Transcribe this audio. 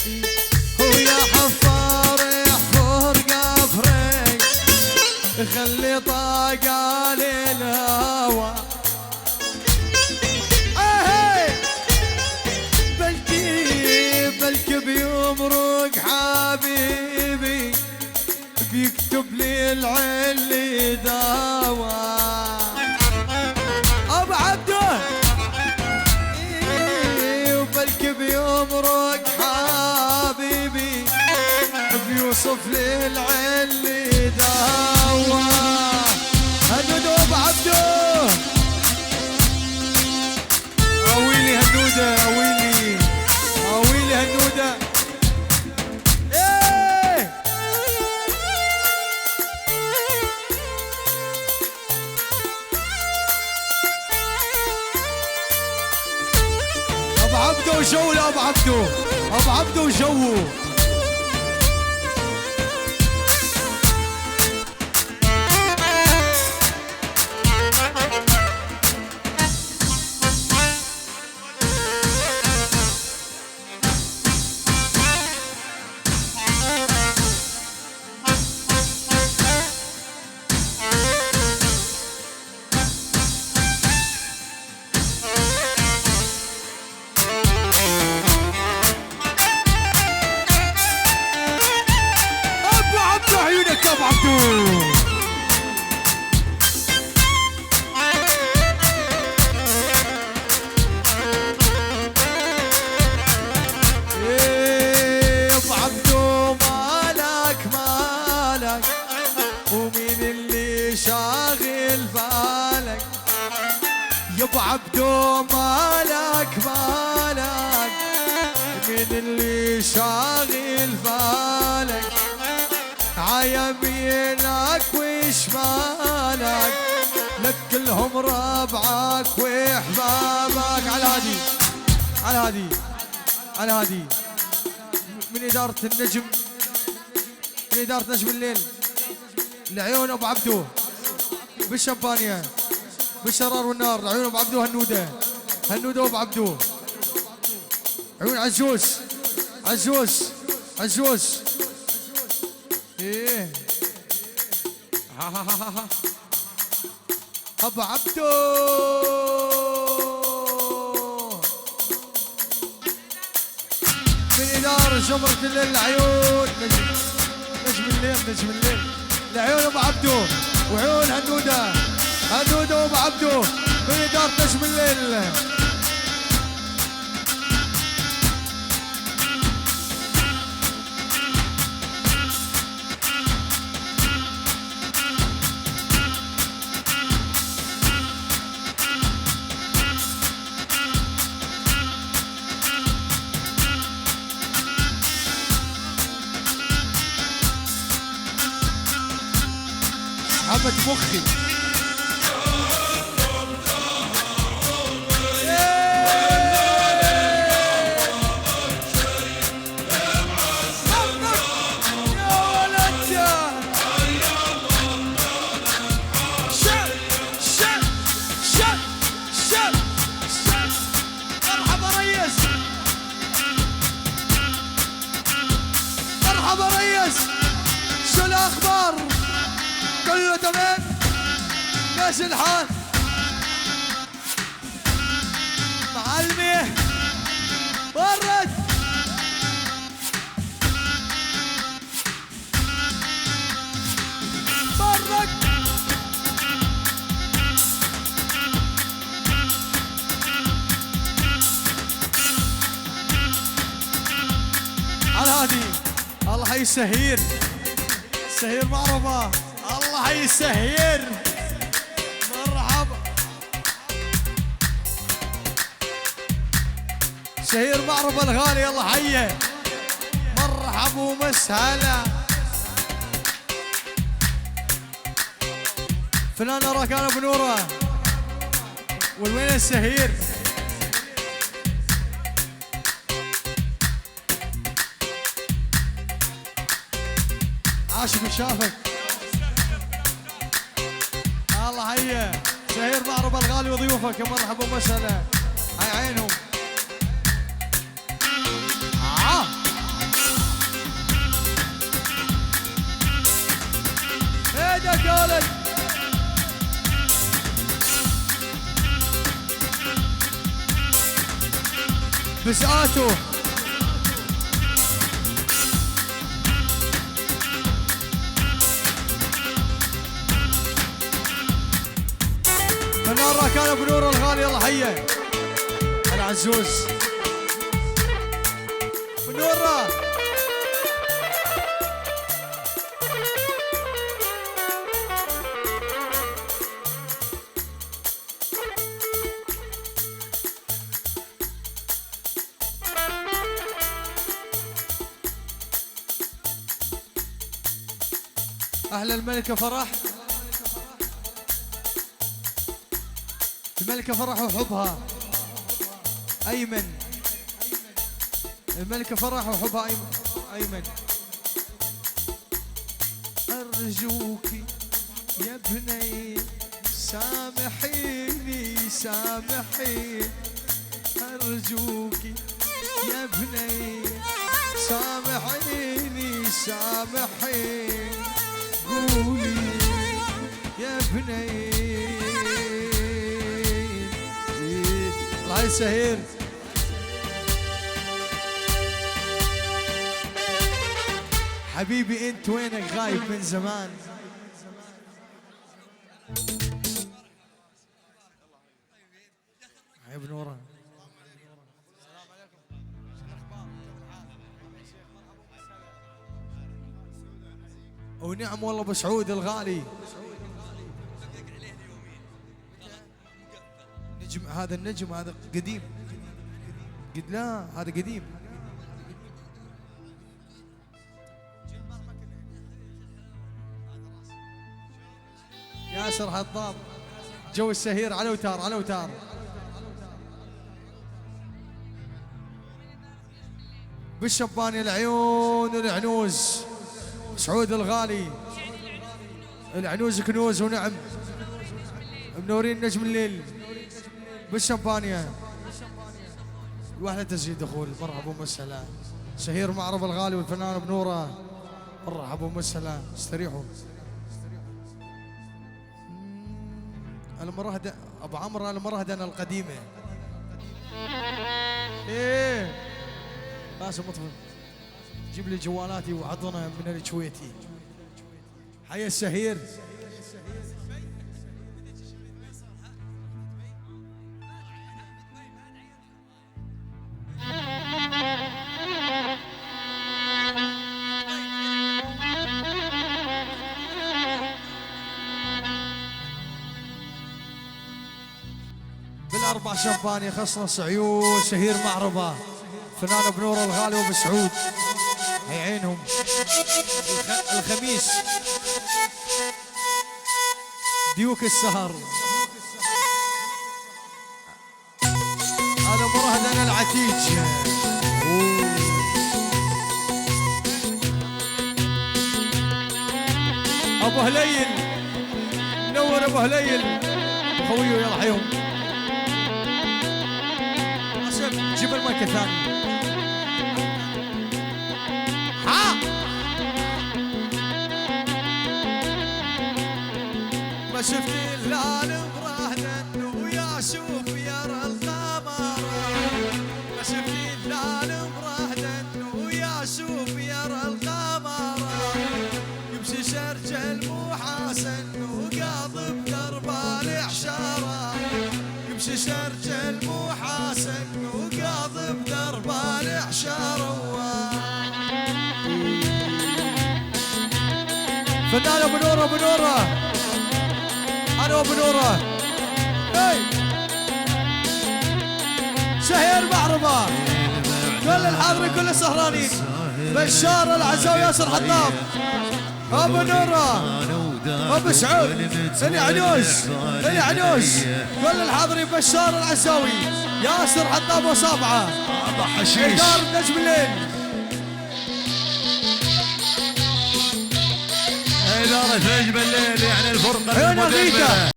ويا حفار احفر قفري خلي طاقة للهوى بلكي بيمرق حبيبي بيكتب لي العلي دواء ابو عبده وبلكي بيمرق حبيبي بيوصف لي العلي دواء هنودو ابو عبده اويلي هنوده اويلي هنوده ايه ابو عبده وجو ابو عبده وجوه ابو عبدو مالك من اللي شاغل بالك عيمينك وشمالك لك كلهم ربعك واحبابك. على هادي من إدارة النجم، من إدارة نجم الليل لعيون ابو عبدو بالشمبانيا بالشرار والنار، عيون ابو عبدو هنوده ابو عبدو، عيون عجوز ايه ابو عبدو من إدارة جمرة الليل لعيون نجم الليل لعيون ابو عبدو وعيون هنوده ابو عبدو من إدارة نجم الليل. حبة مخي مرحبا ريس، شو الأخبار؟ كله تمام؟ ماشي الحال؟ معلمي برد على هادي. الله حي السهير معرفة، الله حي السهير مرحبا شهير معرفة الغالي، الله حيه مرحبا ومسهلا. فنانة راكان ابو نوره والوين السهير؟ عاشق وشافك الله حيه شهير معرفة الغالي وضيوفك مرحبا ومسهلا. هاي عينهم بسآته فنان راكان ابو نور الغالي. الله حيه العزوز ابو نور. أهل الملكة فرح، الملكة فرح وحبها أيمن، الملكة فرح وحبها أيمن. أرجوك يا بني سامحيني سامحيني، أرجوك يا بني سامحيني سامحيني، قولي يا بني. الله يسهل. حبيبي انت وينك غايب من زمان. يا ابن ورا. ونعم والله ابو سعود الغالي. نجم هذا النجم هذا قديم. قد لا هذا قديم. ياسر حطاب جو السهير على وتار على وتار. بالشباني العيون والعنوز سعود الغالي. العنوز كنوز ونعم منورين نجم الليل بالشمبانيا. واحلى تسجيل دخول. مرحبا ومسهلا سهير معرب الغالي والفنان بنوره. مرحبا ومسهلا استريحوا. المرهدة ابو عمرو المرهدة القديمه. ايه باسم مطفل جيب لي جوالاتي وعطنا من الكويتي. حي السهير. بالاربع شمبانيا خصنص عيون سهير معربه فنان بنور الغالي وابو سعود. هي عينهم. الخميس ديوك السهر. هذا مرهدنا العتيج. ابو هليل منور ابو هليل خويه يلا حيهم. جيب المايك الثاني. ما شفت الا المرهدن ويا شوف يرى القمر. ما شفت الا المرهدن ويا شوف يرى القمر. يمشي شرج المحاسن وقاضب درب العشاره. يمشي شرج المحاسن وقاضب درب العشاره. فنان ابو نوره ابو نوره. انا ابو نوره. اي سهير معربه. كل الحاضرين كل السهرانين. بشار العزاوي ياسر حطاب ابو نوره ابو سعود العنوز العنوز كل الحاضرين. بشار العزاوي ياسر حطاب وصابعه. إدارة نجم الليل. إدارة نجم الليل يعني الفرقة المدمرة.